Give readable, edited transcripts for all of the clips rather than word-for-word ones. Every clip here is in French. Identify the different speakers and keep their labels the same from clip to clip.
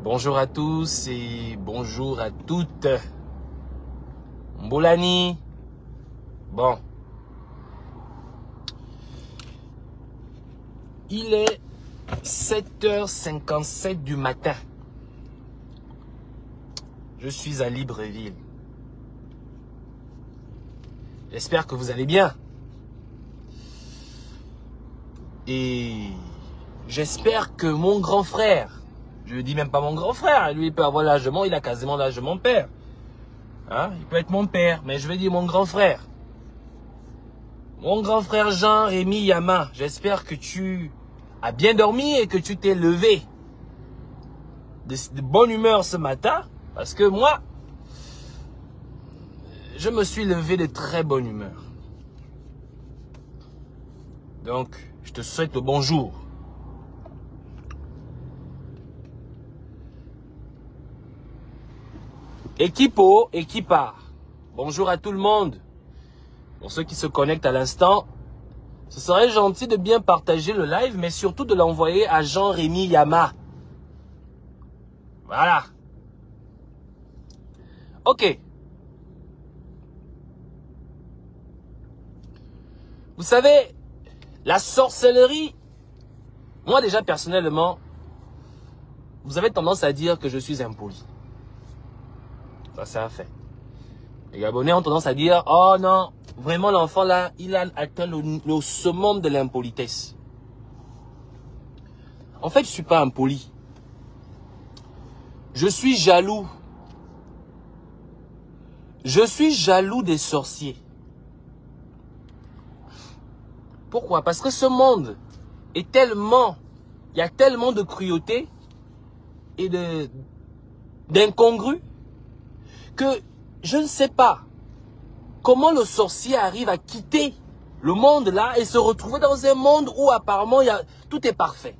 Speaker 1: Bonjour à tous et bonjour à toutes. Mboulani. Bon. Il est 7h57 du matin. Je suis à Libreville. J'espère que vous allez bien. Et j'espère que mon grand frère, je ne dis même pas mon grand frère, lui il peut avoir l'âge de il a quasiment l'âge de mon père. Hein? Il peut être mon père, mais je vais dire mon grand frère. Mon grand frère Jean-Rémy Yama, j'espère que tu as bien dormi et que tu t'es levé de bonne humeur ce matin. Parce que moi, je me suis levé de très bonne humeur. Donc, je te souhaite le bonjour. Équipo, équipa. Bonjour à tout le monde. Pour ceux qui se connectent à l'instant, ce serait gentil de bien partager le live, mais surtout de l'envoyer à Jean-Rémy Yama. Voilà. Ok. Vous savez, la sorcellerie, moi déjà personnellement, vous avez tendance à dire que je suis impoli. Ça c'est un fait. Les Gabonais ont tendance à dire, oh non, vraiment l'enfant là, il a atteint le summum de l'impolitesse. En fait, je ne suis pas impoli. Je suis jaloux. Je suis jaloux des sorciers. Pourquoi? Parce que ce monde est tellement, il y a tellement de cruauté et d'incongru que je ne sais pas comment le sorcier arrive à quitter le monde là et se retrouver dans un monde où apparemment tout est parfait.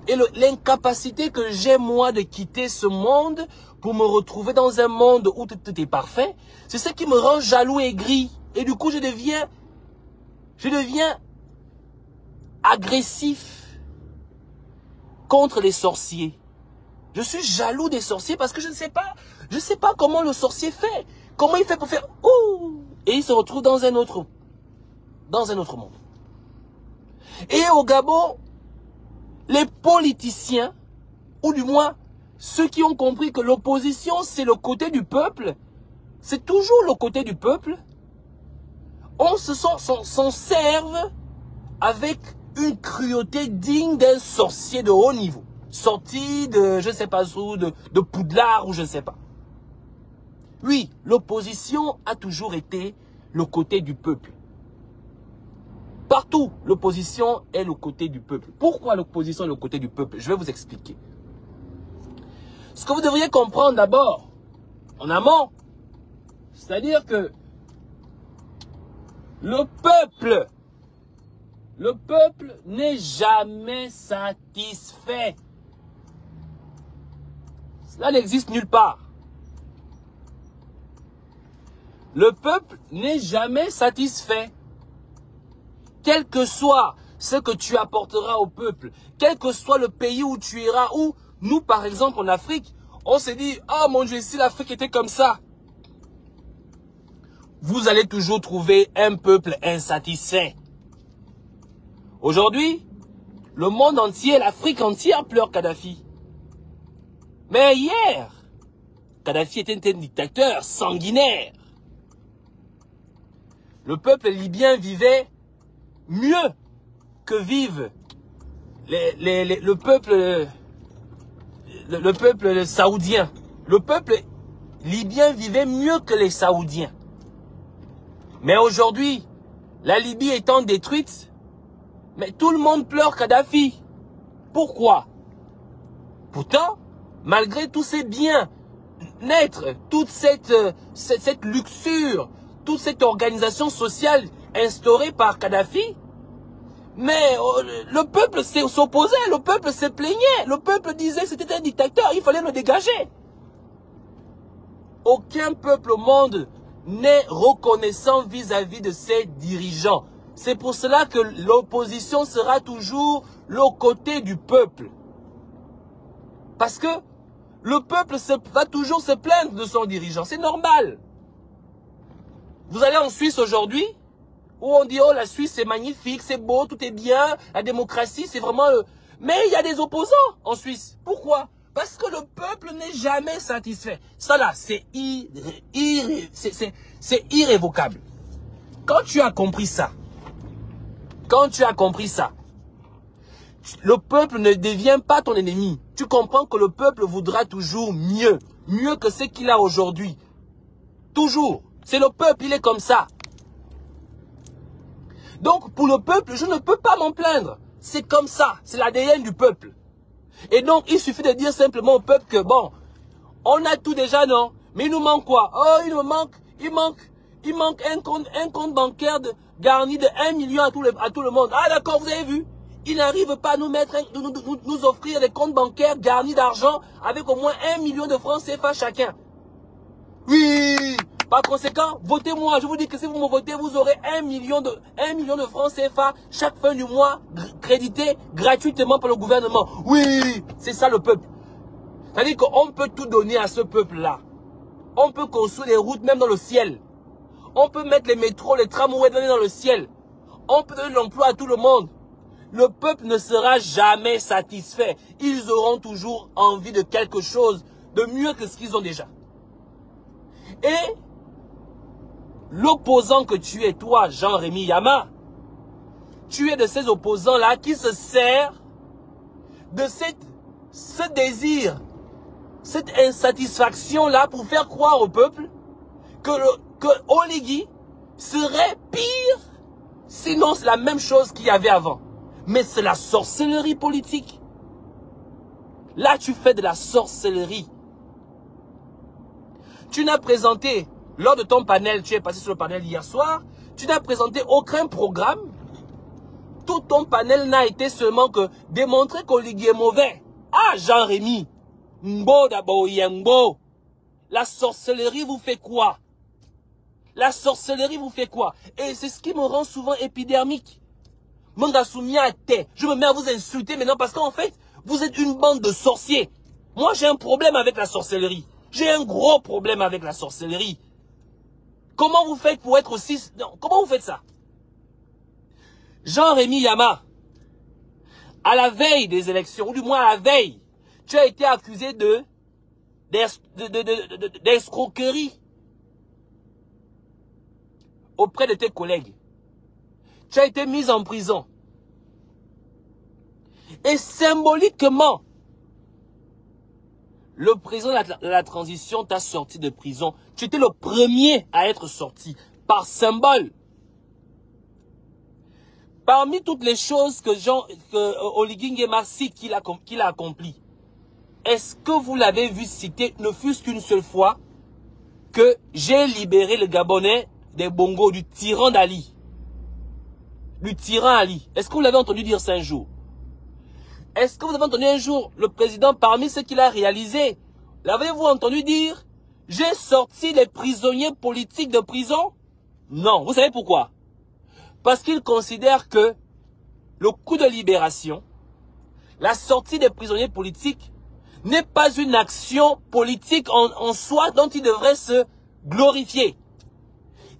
Speaker 1: Et l'incapacité que j'ai moi de quitter ce monde pour me retrouver dans un monde où tout est parfait, c'est ce qui me rend jaloux et aigri. Et du coup, je deviens agressif contre les sorciers. Je suis jaloux des sorciers parce que je ne sais pas comment le sorcier fait. Comment il fait pour faire ouh et il se retrouve dans un autre monde. Et au Gabon, les politiciens, ou du moins ceux qui ont compris que l'opposition c'est le côté du peuple, c'est toujours le côté du peuple, on s'en servent avec une cruauté digne d'un sorcier de haut niveau. Sorti de, je ne sais pas où, de Poudlard ou je ne sais pas. Oui, l'opposition a toujours été le côté du peuple. Partout, l'opposition est le côté du peuple. Pourquoi l'opposition est le côté du peuple? Je vais vous expliquer. Ce que vous devriez comprendre d'abord, en amont, c'est-à-dire que le peuple n'est jamais satisfait. Cela n'existe nulle part. Le peuple n'est jamais satisfait. Quel que soit ce que tu apporteras au peuple, quel que soit le pays où tu iras, où nous par exemple en Afrique, on se dit, oh mon Dieu, si l'Afrique était comme ça, vous allez toujours trouver un peuple insatisfait. Aujourd'hui, le monde entier, l'Afrique entière pleure Kadhafi. Mais hier, Kadhafi était un dictateur sanguinaire. Le peuple libyen vivait mieux que vivent le peuple saoudien. Le peuple libyen vivait mieux que les Saoudiens. Mais aujourd'hui, la Libye étant détruite, mais tout le monde pleure Kadhafi. Pourquoi? Pourtant, malgré tous ces bien-être, toute cette luxure, toute cette organisation sociale instaurée par Kadhafi, mais le peuple s'opposait, le peuple se plaignait, le peuple disait que c'était un dictateur, il fallait le dégager. Aucun peuple au monde n'est reconnaissant vis-à-vis de ses dirigeants. C'est pour cela que l'opposition sera toujours le côté du peuple. Parce que le peuple va toujours se plaindre de son dirigeant. C'est normal. Vous allez en Suisse aujourd'hui, où on dit, oh, la Suisse, c'est magnifique, c'est beau, tout est bien, la démocratie, c'est vraiment... Mais il y a des opposants en Suisse. Pourquoi? Parce que le peuple n'est jamais satisfait. Ça là, c'est irrévocable. Quand tu as compris ça, le peuple ne devient pas ton ennemi. Tu comprends que le peuple voudra toujours mieux. Mieux que ce qu'il a aujourd'hui. Toujours. C'est le peuple, il est comme ça. Donc, pour le peuple, je ne peux pas m'en plaindre. C'est comme ça. C'est l'ADN du peuple. Et donc, il suffit de dire simplement au peuple que, bon, on a tout déjà, non? Mais il nous manque quoi? Oh, il manque un compte bancaire garni de 1 million à tout le monde. Ah, d'accord, vous avez vu? Ils n'arrivent pas à nous mettre, nous offrir des comptes bancaires garnis d'argent avec au moins 1 million de francs CFA chacun. Oui! Par conséquent, votez-moi. Je vous dis que si vous me votez, vous aurez 1 million de francs CFA chaque fin du mois crédité gratuitement par le gouvernement. Oui! C'est ça le peuple. C'est-à-dire qu'on peut tout donner à ce peuple-là. On peut construire des routes même dans le ciel. On peut mettre les métros, les tramways dans le ciel. On peut donner l'emploi à tout le monde. Le peuple ne sera jamais satisfait. Ils auront toujours envie de quelque chose de mieux que ce qu'ils ont déjà. Et l'opposant que tu es, toi, Jean-Rémy Yama, tu es de ces opposants-là qui se servent de ce désir, cette insatisfaction-là pour faire croire au peuple que Oligui serait pire, sinon c'est la même chose qu'il y avait avant. Mais c'est la sorcellerie politique. Là, tu fais de la sorcellerie. Tu n'as présenté, lors de ton panel, tu es passé sur le panel hier soir, tu n'as présenté aucun programme. Tout ton panel n'a été seulement que démontrer qu'Oligui est mauvais. Ah, Jean-Rémy, Mbo d'abord, Yembo. La sorcellerie vous fait quoi? La sorcellerie vous fait quoi? Et c'est ce qui me rend souvent épidermique. Je me mets à vous insulter maintenant parce qu'en fait, vous êtes une bande de sorciers. Moi, j'ai un problème avec la sorcellerie. J'ai un gros problème avec la sorcellerie. Comment vous faites pour être aussi... Non, comment vous faites ça? Jean-Rémy Yama, à la veille des élections, ou du moins à la veille, tu as été accusé d'escroquerie auprès de tes collègues. Tu as été mis en prison. Et symboliquement, le président de la transition t'a sorti de prison. Tu étais le premier à être sorti par symbole. Parmi toutes les choses que Oligui Nguema cite qu'il a accompli, est-ce que vous l'avez vu citer, ne fût-ce qu'une seule fois, que j'ai libéré le Gabonais des bongos, du tyran d'Ali? Du tyran Ali. Est-ce que vous l'avez entendu dire ça un jour? Est-ce que vous avez entendu un jour le président, parmi ce qu'il a réalisé, l'avez-vous entendu dire, j'ai sorti les prisonniers politiques de prison? Non. Vous savez pourquoi? Parce qu'il considère que le coup de libération, la sortie des prisonniers politiques, n'est pas une action politique en soi dont il devrait se glorifier.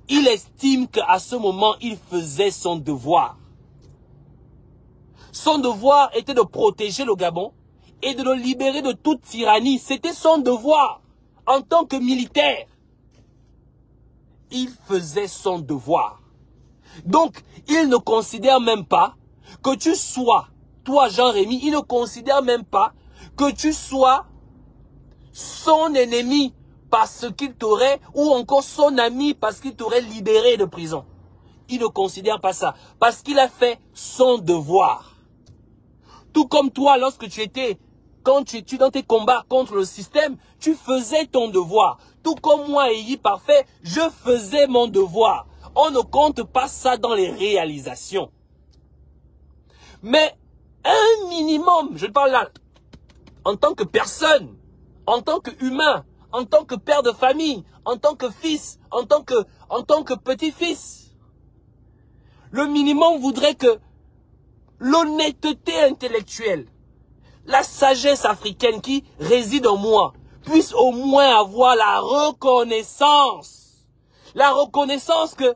Speaker 1: Il estime qu'à ce moment, il faisait son devoir. Son devoir était de protéger le Gabon et de le libérer de toute tyrannie. C'était son devoir en tant que militaire. Il faisait son devoir. Donc, il ne considère même pas que tu sois, toi Jean-Rémy, il ne considère même pas que tu sois son ennemi parce qu'il t'aurait, ou encore son ami parce qu'il t'aurait libéré de prison. Il ne considère pas ça. Parce qu'il a fait son devoir. Tout comme toi, lorsque tu étais, quand tu étais dans tes combats contre le système, tu faisais ton devoir. Tout comme moi, Eyi Parfait, je faisais mon devoir. On ne compte pas ça dans les réalisations. Mais un minimum, je parle là, en tant que personne, en tant qu'humain, en tant que père de famille, en tant que fils, en tant que petit-fils. Le minimum voudrait que l'honnêteté intellectuelle, la sagesse africaine qui réside en moi, puisse au moins avoir la reconnaissance. La reconnaissance que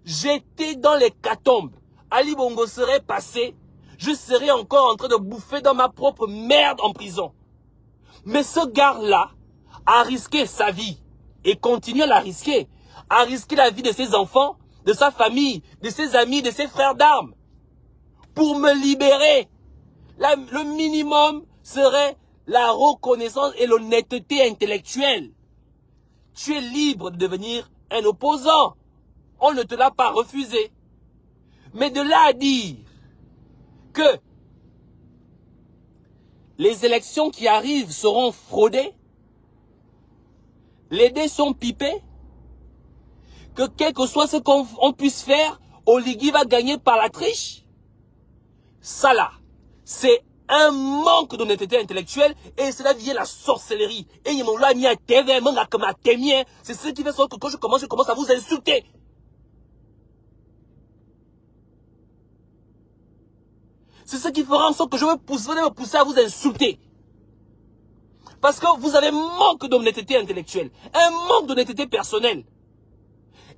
Speaker 1: j'étais dans l'hécatombe. Ali Bongo serait passé, je serais encore en train de bouffer dans ma propre merde en prison. Mais ce gars-là a risqué sa vie et continue à la risquer. A risqué la vie de ses enfants, de sa famille, de ses amis, de ses frères d'armes. Pour me libérer, le minimum serait la reconnaissance et l'honnêteté intellectuelle. Tu es libre de devenir un opposant. On ne te l'a pas refusé. Mais de là à dire que les élections qui arrivent seront fraudées, les dés sont pipés, que quel que soit ce qu'on puisse faire, Oligui va gagner par la triche. Ça là, c'est un manque d'honnêteté intellectuelle et cela vient la sorcellerie. Et c'est ce qui fait que quand je commence à vous insulter. C'est ce qui fera en sorte que je vais me pousser à vous insulter. Parce que vous avez un manque d'honnêteté intellectuelle, un manque d'honnêteté personnelle.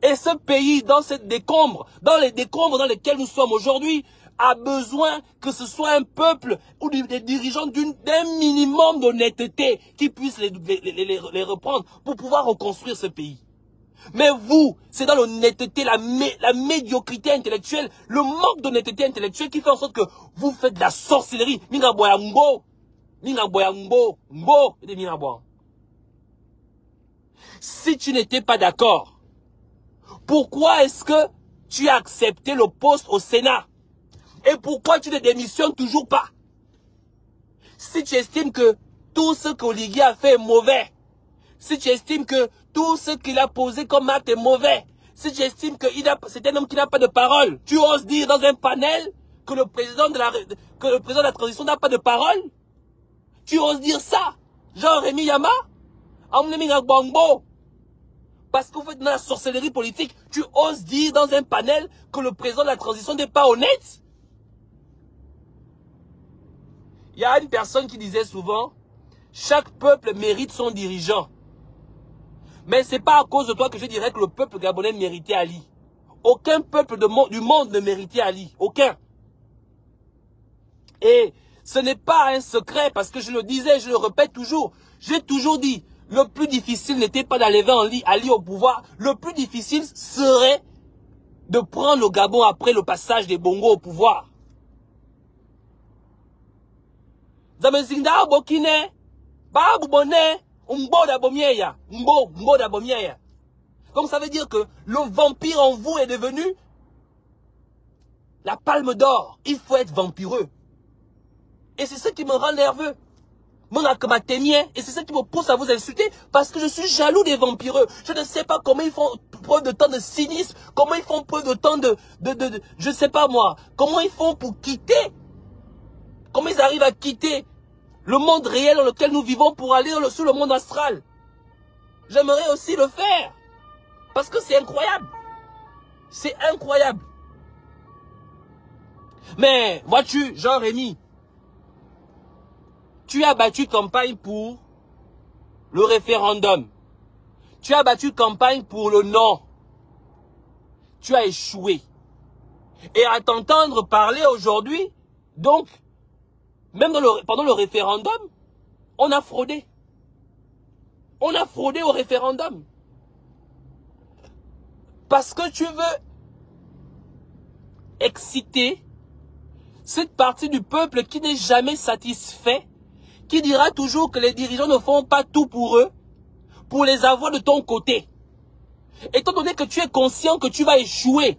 Speaker 1: Et ce pays, dans cette décombre, dans les décombres dans lesquels nous sommes aujourd'hui, a besoin que ce soit un peuple ou des dirigeants d'un minimum d'honnêteté qui puissent les reprendre pour pouvoir reconstruire ce pays. Mais vous, c'est dans l'honnêteté, la médiocrité intellectuelle, le manque d'honnêteté intellectuelle qui fait en sorte que vous faites de la sorcellerie. Si tu n'étais pas d'accord, pourquoi est-ce que tu as accepté le poste au Sénat? Et pourquoi tu ne démissionnes toujours pas? Si tu estimes que tout ce qu'Oligui a fait est mauvais, si tu estimes que tout ce qu'il a posé comme acte est mauvais, si tu estimes que c'est un homme qui n'a pas de parole, tu oses dire dans un panel que le président de la transition n'a pas de parole? Tu oses dire ça? Jean-Rémy Yama? Parce que vous faites dans la sorcellerie politique, tu oses dire dans un panel que le président de la transition n'est pas honnête? Il y a une personne qui disait souvent, chaque peuple mérite son dirigeant. Mais ce n'est pas à cause de toi que je dirais que le peuple gabonais méritait Ali. Aucun peuple du monde ne méritait Ali. Aucun. Et ce n'est pas un secret parce que je le disais, je le répète toujours. J'ai toujours dit, le plus difficile n'était pas d'enlever Ali au pouvoir. Le plus difficile serait de prendre le Gabon après le passage des Bongo au pouvoir. Zamezinda Bokine, Babu Bonne, donc ça veut dire que le vampire en vous est devenu la palme d'or. Il faut être vampireux. Et c'est ce qui me rend nerveux. Et c'est ça qui me pousse à vous insulter parce que je suis jaloux des vampireux. Je ne sais pas comment ils font preuve de temps de cynisme, comment ils font preuve de temps je ne sais pas moi, comment ils font pour quitter, comment ils arrivent à quitter le monde réel dans lequel nous vivons pour aller sur le monde astral. J'aimerais aussi le faire. Parce que c'est incroyable. C'est incroyable. Mais, vois-tu, Jean-Rémy, tu as battu campagne pour le référendum. Tu as battu campagne pour le non. Tu as échoué. Et à t'entendre parler aujourd'hui, donc, même pendant le référendum, on a fraudé. On a fraudé au référendum. Parce que tu veux exciter cette partie du peuple qui n'est jamais satisfait, qui dira toujours que les dirigeants ne font pas tout pour eux, pour les avoir de ton côté. Étant donné que tu es conscient que tu vas échouer,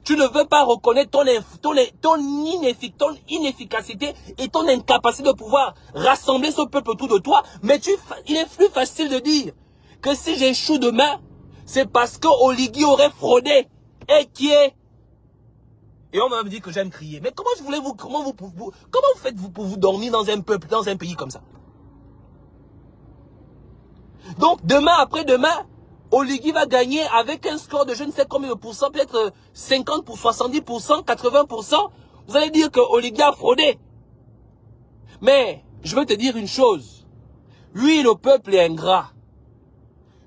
Speaker 1: tu ne veux pas reconnaître ton inefficacité et ton incapacité de pouvoir rassembler ce peuple autour de toi. Mais il est plus facile de dire que si j'échoue demain, c'est parce que Oligui aurait fraudé et qui est... Et on m'a dit que j'aime crier. Mais comment faites-vous pour vous dormir dans un peuple, dans un pays comme ça? Donc demain, après-demain, Oligui va gagner avec un score de je ne sais combien de pourcents, peut-être 50%, 70%, 80%. Vous allez dire que Oligui a fraudé. Mais, je veux te dire une chose. Oui, le peuple est ingrat.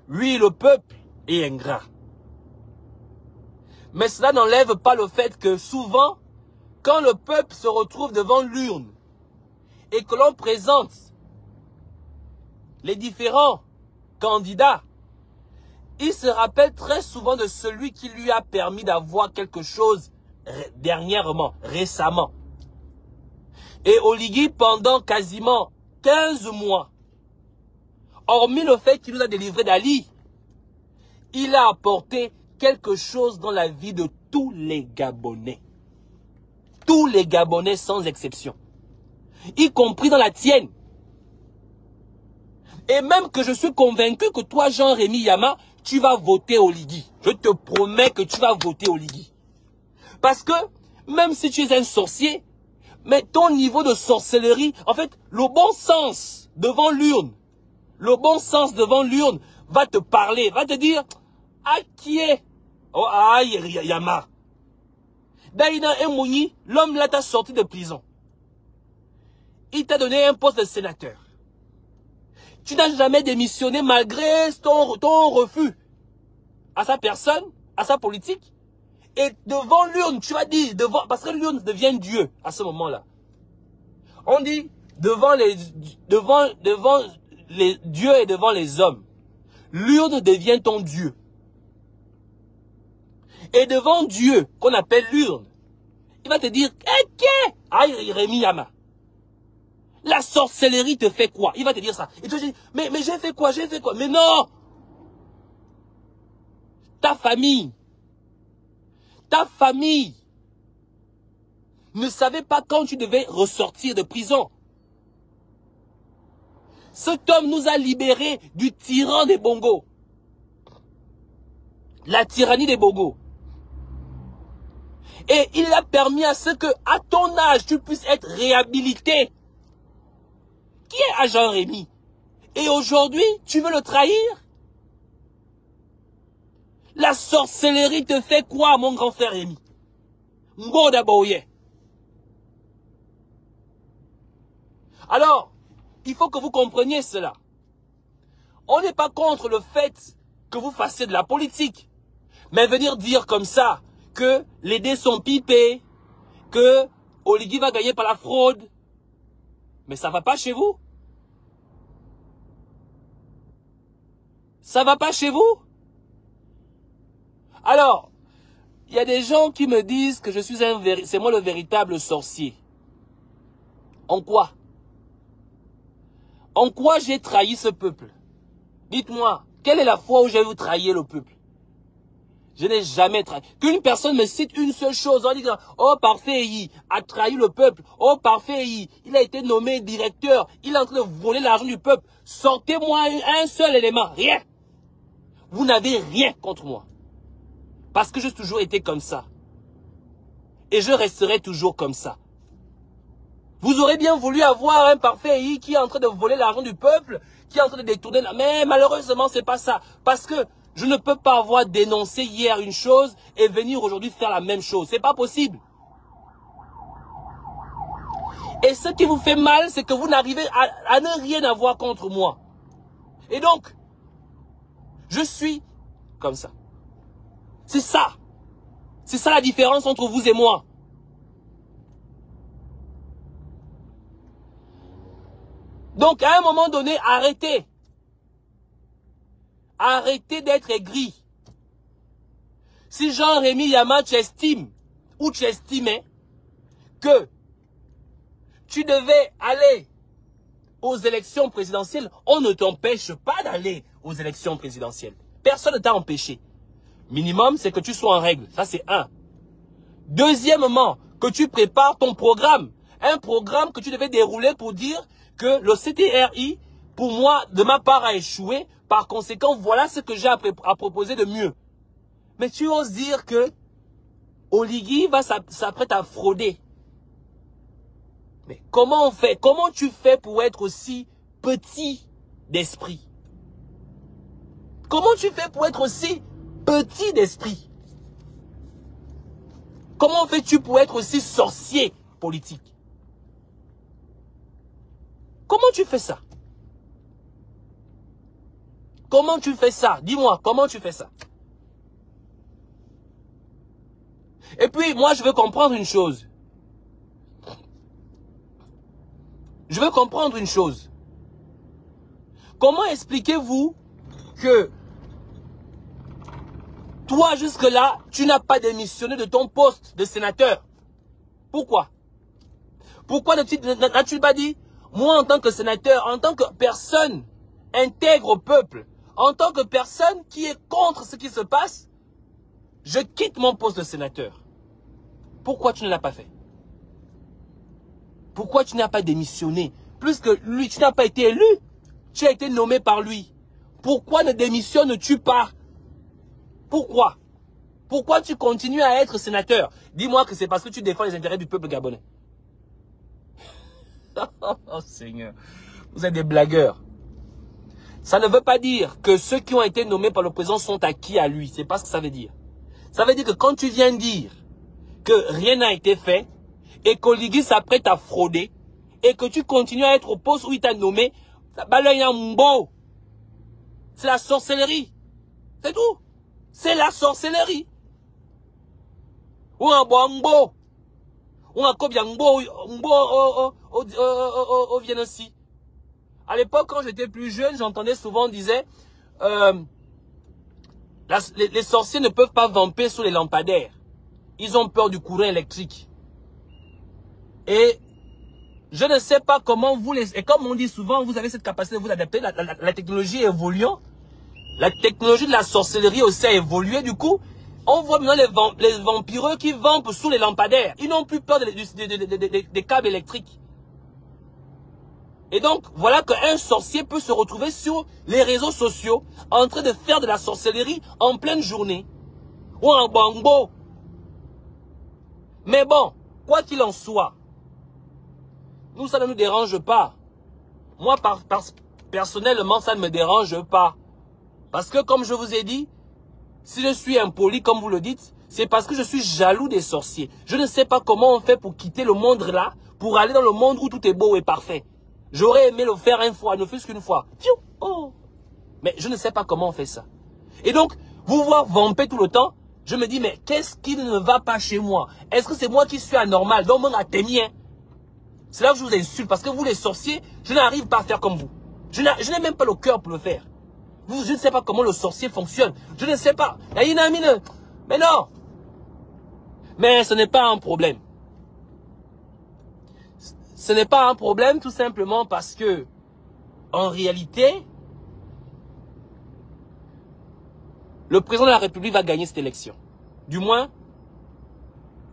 Speaker 1: Oui, le peuple est ingrat. Mais cela n'enlève pas le fait que souvent, quand le peuple se retrouve devant l'urne et que l'on présente les différents candidats, il se rappelle très souvent de celui qui lui a permis d'avoir quelque chose dernièrement, récemment. Et Oligui, pendant quasiment 15 mois, hormis le fait qu'il nous a délivré d'Ali, il a apporté quelque chose dans la vie de tous les Gabonais. Tous les Gabonais sans exception. Y compris dans la tienne. Et même que je suis convaincu que toi, Jean-Rémy Yama, tu vas voter Oligui. Je te promets que tu vas voter Oligui. Parce que, même si tu es un sorcier, mais ton niveau de sorcellerie, en fait, le bon sens devant l'urne, va te parler, va te dire, ah, qui est? Oh, ah, Yama. Daïna Emouni, l'homme là t'a sorti de prison. Il t'a donné un poste de sénateur. Tu n'as jamais démissionné malgré ton refus à sa personne, à sa politique. Et devant l'urne, tu vas dire, parce que l'urne devient Dieu à ce moment-là. On dit, devant les dieux et devant les hommes, l'urne devient ton Dieu. Et devant Dieu, qu'on appelle l'urne, il va te dire, aïe, Rémi Yama. La sorcellerie te fait quoi? Il va te dire ça. Et tu vas dire, mais j'ai fait quoi? Mais non! Ta famille ne savait pas quand tu devais ressortir de prison. Cet homme nous a libérés du tyran des Bongos. La tyrannie des Bongos. Et il a permis à ce que, à ton âge, tu puisses être réhabilité. Qui est à Jean-Rémy? Et aujourd'hui, tu veux le trahir? La sorcellerie te fait quoi, mon grand frère Rémy? Ngoda Boye. Alors, il faut que vous compreniez cela. On n'est pas contre le fait que vous fassiez de la politique. Mais venir dire comme ça que les dés sont pipés, que Oligui va gagner par la fraude, mais ça va pas chez vous? Ça va pas chez vous? Alors, il y a des gens qui me disent que je suis c'est moi le véritable sorcier. En quoi? En quoi j'ai trahi ce peuple? Dites-moi, quelle est la fois où j'ai trahi le peuple? Je n'ai jamais trahi. Qu'une personne me cite une seule chose en disant, oh Parfait Eyi a trahi le peuple. Oh Parfait Eyi, il a été nommé directeur. Il est en train de voler l'argent du peuple. Sortez-moi un seul élément. Rien. Vous n'avez rien contre moi. Parce que j'ai toujours été comme ça. Et je resterai toujours comme ça. Vous aurez bien voulu avoir un Parfait Eyi qui est en train de voler l'argent du peuple, qui est en train de détourner la... Mais malheureusement, c'est pas ça. Parce que je ne peux pas avoir dénoncé hier une chose et venir aujourd'hui faire la même chose. C'est pas possible. Et ce qui vous fait mal, c'est que vous n'arrivez à ne rien avoir contre moi. Et donc, je suis comme ça. C'est ça. C'est ça la différence entre vous et moi. Donc, à un moment donné, arrêtez. Arrêtez d'être aigri. Si Jean-Rémy Yama, tu estimes, ou tu estimais, que tu devais aller aux élections présidentielles, on ne t'empêche pas d'aller aux élections présidentielles. Personne ne t'a empêché. Minimum, c'est que tu sois en règle. Ça, c'est un. Deuxièmement, que tu prépares ton programme. Un programme que tu devais dérouler pour dire que le CTRI, pour moi, de ma part, a échoué. Par conséquent, voilà ce que j'ai à proposer de mieux. Mais tu oses dire que Oligui s'apprête à frauder. Mais comment on fait? Comment tu fais pour être aussi petit d'esprit? Comment tu fais pour être aussi petit d'esprit? Comment fais-tu pour être aussi sorcier politique? Comment tu fais ça? Comment tu fais ça? Dis-moi, comment tu fais ça? Et puis, moi, je veux comprendre une chose. Je veux comprendre une chose. Comment expliquez-vous que toi, jusque-là, tu n'as pas démissionné de ton poste de sénateur? Pourquoi? Pourquoi n'as-tu pas dit, moi, en tant que sénateur, en tant que personne intègre au peuple, en tant que personne qui est contre ce qui se passe, je quitte mon poste de sénateur? Pourquoi tu ne l'as pas fait? Pourquoi tu n'as pas démissionné? Plus que lui, tu n'as pas été élu. Tu as été nommé par lui. Pourquoi ne démissionnes-tu pas? Pourquoi? Pourquoi tu continues à être sénateur? Dis-moi que c'est parce que tu défends les intérêts du peuple gabonais. Oh Seigneur, vous êtes des blagueurs. Ça ne veut pas dire que ceux qui ont été nommés par le président sont acquis à lui. C'est pas ce que ça veut dire. Ça veut dire que quand tu viens dire que rien n'a été fait et qu'Oligui s'apprête à frauder et que tu continues à être au poste où il t'a nommé, c'est la sorcellerie. C'est tout. C'est la sorcellerie. Ou un bongo. Ou un kobiangbo viennent aussi. À l'époque, quand j'étais plus jeune, j'entendais souvent, on disait, les sorciers ne peuvent pas vamper sous les lampadaires. Ils ont peur du courant électrique. Et je ne sais pas comment vous les... Et comme on dit souvent, vous avez cette capacité de vous adapter. La technologie évoluant. La technologie de la sorcellerie aussi a évolué. Du coup, on voit maintenant les vampireux qui vampent sous les lampadaires. Ils n'ont plus peur des câbles électriques. Et donc, voilà qu'un sorcier peut se retrouver sur les réseaux sociaux en train de faire de la sorcellerie en pleine journée. Ou en bongo. Mais bon, quoi qu'il en soit, nous, ça ne nous dérange pas. Moi, personnellement, ça ne me dérange pas. Parce que, comme je vous ai dit, si je suis impoli, comme vous le dites, c'est parce que je suis jaloux des sorciers. Je ne sais pas comment on fait pour quitter le monde là, pour aller dans le monde où tout est beau et parfait. J'aurais aimé le faire une fois, ne fût-ce qu'une fois. Oh. Mais je ne sais pas comment on fait ça. Et donc, vous voir vamper tout le temps, je me dis, mais qu'est-ce qui ne va pas chez moi? Est-ce que c'est moi qui suis anormal? Donc, mon atémien. C'est là que je vous insulte, parce que vous, les sorciers, je n'arrive pas à faire comme vous. Je n'ai même pas le cœur pour le faire. Je ne sais pas comment le sorcier fonctionne. Je ne sais pas. Mais non. Mais ce n'est pas un problème. Ce n'est pas un problème tout simplement parce que, en réalité, le président de la République va gagner cette élection. Du moins,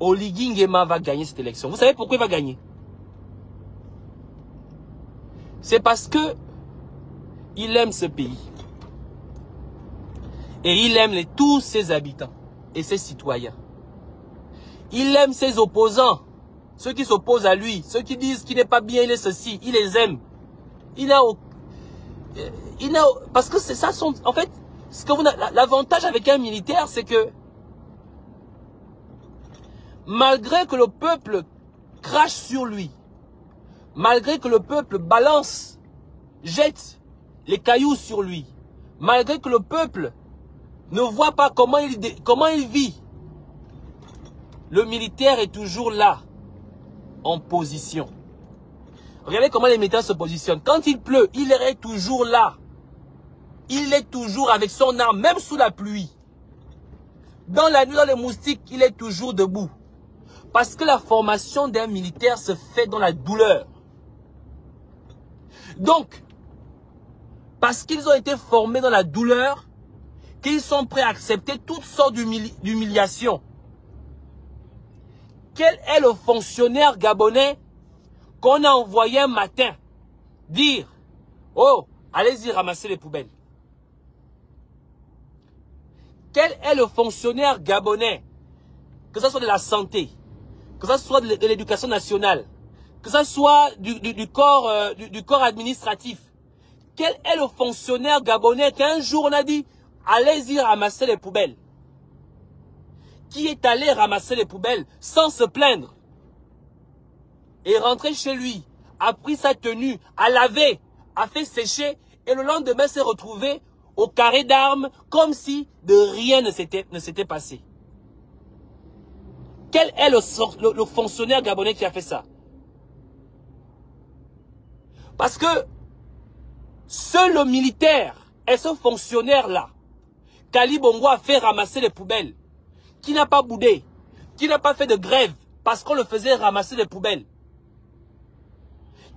Speaker 1: Oligui Nguema va gagner cette élection. Vous savez pourquoi il va gagner? C'est parce que il aime ce pays. Et il aime tous ses habitants et ses citoyens. Il aime ses opposants. Ceux qui s'opposent à lui. Ceux qui disent qu'il n'est pas bien, il est ceci. Il les aime. Parce que c'est ça son... En fait, l'avantage avec un militaire, c'est que malgré que le peuple crache sur lui, malgré que le peuple balance, jette les cailloux sur lui, malgré que le peuple ne voit pas comment il vit, le militaire est toujours là, en position. Regardez comment les militaires se positionnent. Quand il pleut, il est toujours là. Il est toujours avec son arme, même sous la pluie. Dans la nuit, dans les moustiques, il est toujours debout. Parce que la formation d'un militaire se fait dans la douleur. Donc, parce qu'ils ont été formés dans la douleur, qu'ils sont prêts à accepter toutes sortes d'humiliations. Quel est le fonctionnaire gabonais qu'on a envoyé un matin dire « Oh, allez-y ramasser les poubelles ». Quel est le fonctionnaire gabonais, que ce soit de la santé, que ce soit de l'éducation nationale, que ce soit du corps administratif, quel est le fonctionnaire gabonais qu'un jour on a dit allez-y ramasser les poubelles. Qui est allé ramasser les poubelles sans se plaindre et rentrer chez lui, a pris sa tenue, a lavé, a fait sécher et le lendemain s'est retrouvé au carré d'armes comme si de rien ne s'était passé. Quel est le fonctionnaire gabonais qui a fait ça? Parce que seul le militaire et ce fonctionnaire-là, qu'Ali Bongo a fait ramasser les poubelles, qui n'a pas boudé, qui n'a pas fait de grève parce qu'on le faisait ramasser les poubelles,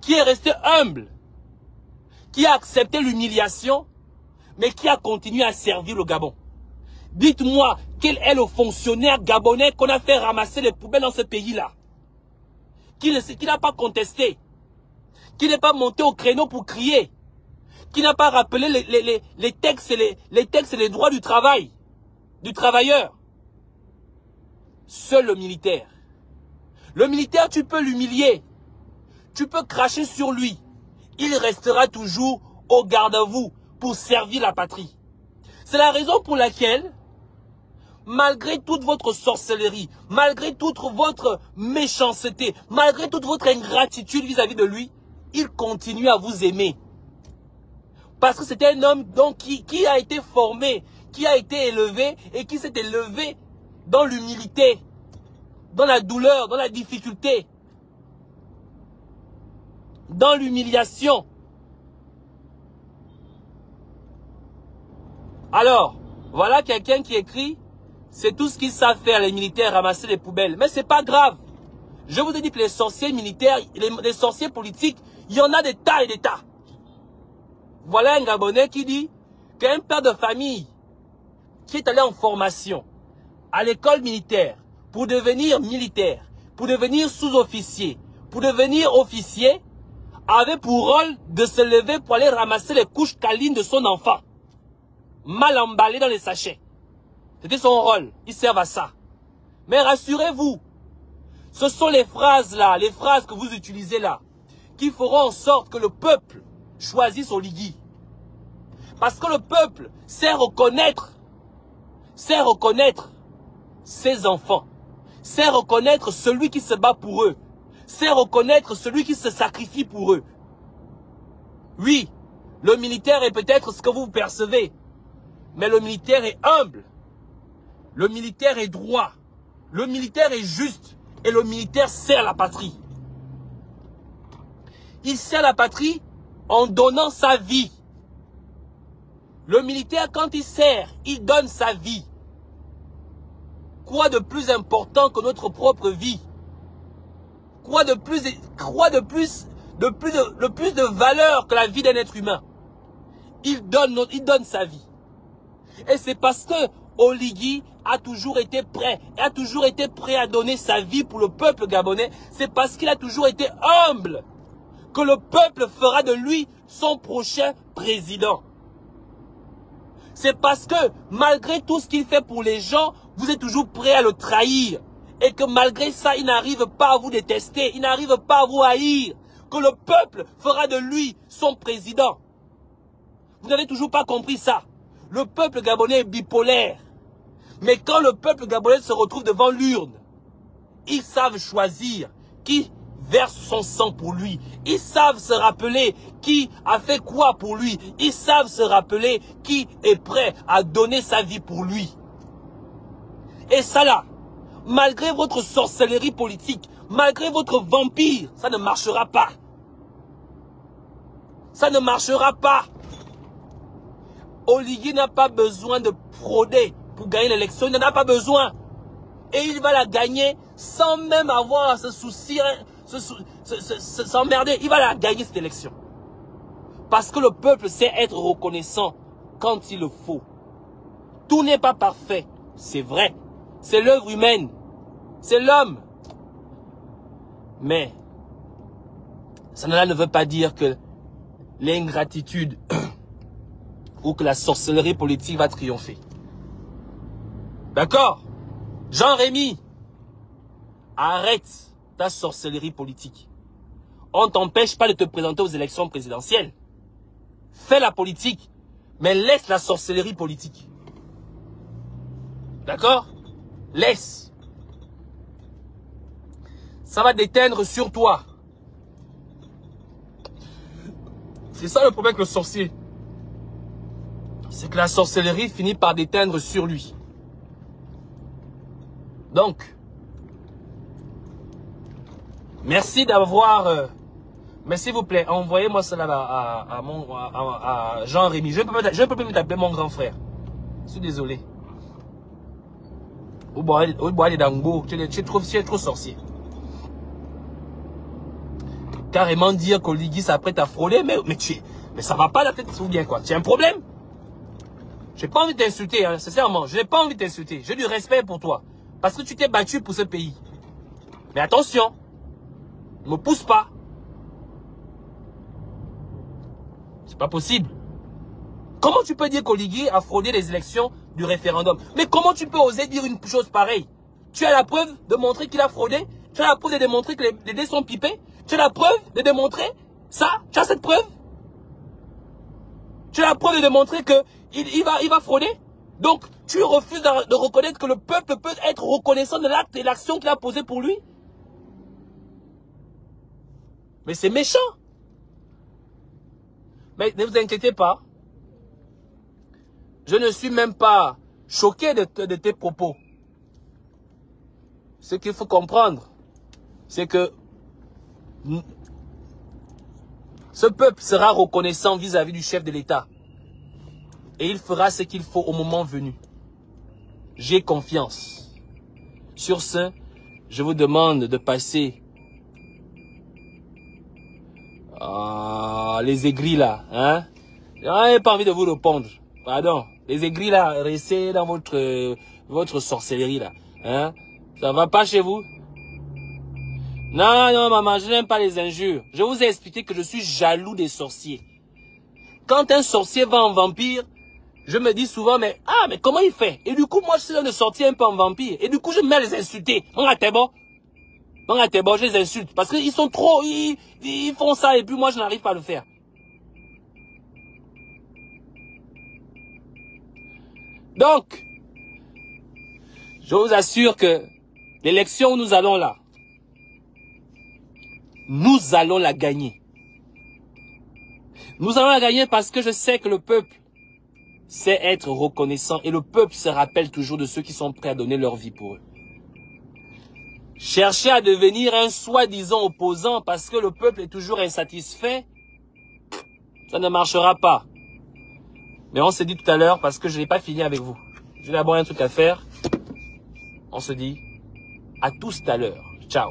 Speaker 1: qui est resté humble, qui a accepté l'humiliation, mais qui a continué à servir le Gabon. Dites-moi, quel est le fonctionnaire gabonais qu'on a fait ramasser les poubelles dans ce pays-là? Qui n'a pas contesté, qui n'est pas monté au créneau pour crier, qui n'a pas rappelé les textes et les droits du travail, du travailleur. Seul le militaire. Le militaire, tu peux l'humilier, tu peux cracher sur lui. Il restera toujours au garde-à-vous pour servir la patrie. C'est la raison pour laquelle, malgré toute votre sorcellerie, malgré toute votre méchanceté, malgré toute votre ingratitude vis-à-vis de lui, il continue à vous aimer. Parce que c'était un homme donc, qui a été formé, qui a été élevé et qui s'est élevé dans l'humilité, dans la douleur, dans la difficulté, dans l'humiliation. Alors, voilà quelqu'un qui écrit, c'est tout ce qu'ils savent faire les militaires, ramasser les poubelles. Mais c'est pas grave. Je vous ai dit que les sorciers militaires, les sorciers politiques, il y en a des tas et des tas. Voilà un Gabonais qui dit qu'un père de famille qui est allé en formation à l'école militaire pour devenir militaire, pour devenir sous-officier, pour devenir officier, avait pour rôle de se lever pour aller ramasser les couches câlines de son enfant, mal emballées dans les sachets. C'était son rôle, il sert à ça. Mais rassurez-vous, ce sont les phrases là, les phrases que vous utilisez là, qui feront en sorte que le peuple choisisse Oligui. Parce que le peuple sait reconnaître ses enfants, sait reconnaître celui qui se bat pour eux, sait reconnaître celui qui se sacrifie pour eux. Oui, le militaire est peut-être ce que vous percevez, mais le militaire est humble, le militaire est droit, le militaire est juste et le militaire sert la patrie. Il sert la patrie en donnant sa vie. Le militaire, quand il sert, il donne sa vie. Quoi de plus important que notre propre vie? Quoi de plus de valeur que la vie d'un être humain? Il donne sa vie. Et c'est parce que Oligui a toujours été prêt à donner sa vie pour le peuple gabonais. C'est parce qu'il a toujours été humble que le peuple fera de lui son prochain président. C'est parce que malgré tout ce qu'il fait pour les gens, vous êtes toujours prêt à le trahir. Et que malgré ça, il n'arrive pas à vous détester, il n'arrive pas à vous haïr. Que le peuple fera de lui son président. Vous n'avez toujours pas compris ça. Le peuple gabonais est bipolaire. Mais quand le peuple gabonais se retrouve devant l'urne, ils savent choisir qui verse son sang pour lui. Ils savent se rappeler qui a fait quoi pour lui. Ils savent se rappeler qui est prêt à donner sa vie pour lui. Et ça là, malgré votre sorcellerie politique, malgré votre vampire, ça ne marchera pas. Ça ne marchera pas. Oligui n'a pas besoin de frauder pour gagner l'élection. Il n'en a pas besoin. Et il va la gagner sans même avoir à se soucier, s'emmerder. Il va la gagner cette élection. Parce que le peuple sait être reconnaissant quand il le faut. Tout n'est pas parfait. C'est vrai. C'est l'œuvre humaine. C'est l'homme. Mais cela ne veut pas dire que l'ingratitude ou que la sorcellerie politique va triompher. D'accord? Jean-Rémy, arrête ta sorcellerie politique. On ne t'empêche pas de te présenter aux élections présidentielles. Fais la politique, mais laisse la sorcellerie politique. D'accord? Laisse. Ça va déteindre sur toi. C'est ça le problème avec le sorcier. C'est que la sorcellerie finit par déteindre sur lui. Donc, merci d'avoir... mais s'il vous plaît, envoyez-moi cela à Jean-Rémy. Je ne peux plus t'appeler mon grand frère. Je suis désolé. Tu es trop sorcier. Carrément dire qu'Oligui s'apprête à frauder, mais ça va pas la tête ou bien quoi. Tu as un problème? J'ai pas envie de t'insulter, hein, sincèrement. Je n'ai pas envie de t'insulter. J'ai du respect pour toi. Parce que tu t'es battu pour ce pays. Mais attention, ne me pousse pas. C'est pas possible. Comment tu peux dire qu'Oligui a fraudé les élections du référendum? Mais comment tu peux oser dire une chose pareille? Tu as la preuve de montrer qu'il a fraudé? Tu as la preuve de démontrer que les dés sont pipés? Tu as la preuve de démontrer ça? Tu as cette preuve? Tu as la preuve de démontrer qu'il va frauder? Donc, tu refuses de reconnaître que le peuple peut être reconnaissant de l'acte et l'action qu'il a posé pour lui? Mais c'est méchant. Mais ne vous inquiétez pas. Je ne suis même pas choqué de tes propos. Ce qu'il faut comprendre, c'est que ce peuple sera reconnaissant vis-à-vis du chef de l'État. Et il fera ce qu'il faut au moment venu. J'ai confiance. Sur ce, je vous demande de passer les aigris là. Hein? Je n'ai pas envie de vous répondre. Pardon. Les aigris là, restez dans votre sorcellerie là. Hein? Ça va pas chez vous? Non, non, maman, je n'aime pas les injures. Je vous ai expliqué que je suis jaloux des sorciers. Quand un sorcier va en vampire, je me dis souvent, mais comment il fait? Et du coup, moi, je suis là de sortir un peu en vampire. Et du coup, je me mets à les insulter. Je les insulte. Parce qu'ils sont trop... Ils font ça et puis moi, je n'arrive pas à le faire. Donc, je vous assure que l'élection où nous allons là, nous allons la gagner. Nous allons la gagner parce que je sais que le peuple sait être reconnaissant et le peuple se rappelle toujours de ceux qui sont prêts à donner leur vie pour eux. Chercher à devenir un soi-disant opposant parce que le peuple est toujours insatisfait, ça ne marchera pas. Mais on s'est dit tout à l'heure, parce que je n'ai pas fini avec vous. J'ai d'abord un truc à faire. On se dit à tous tout à l'heure. Ciao.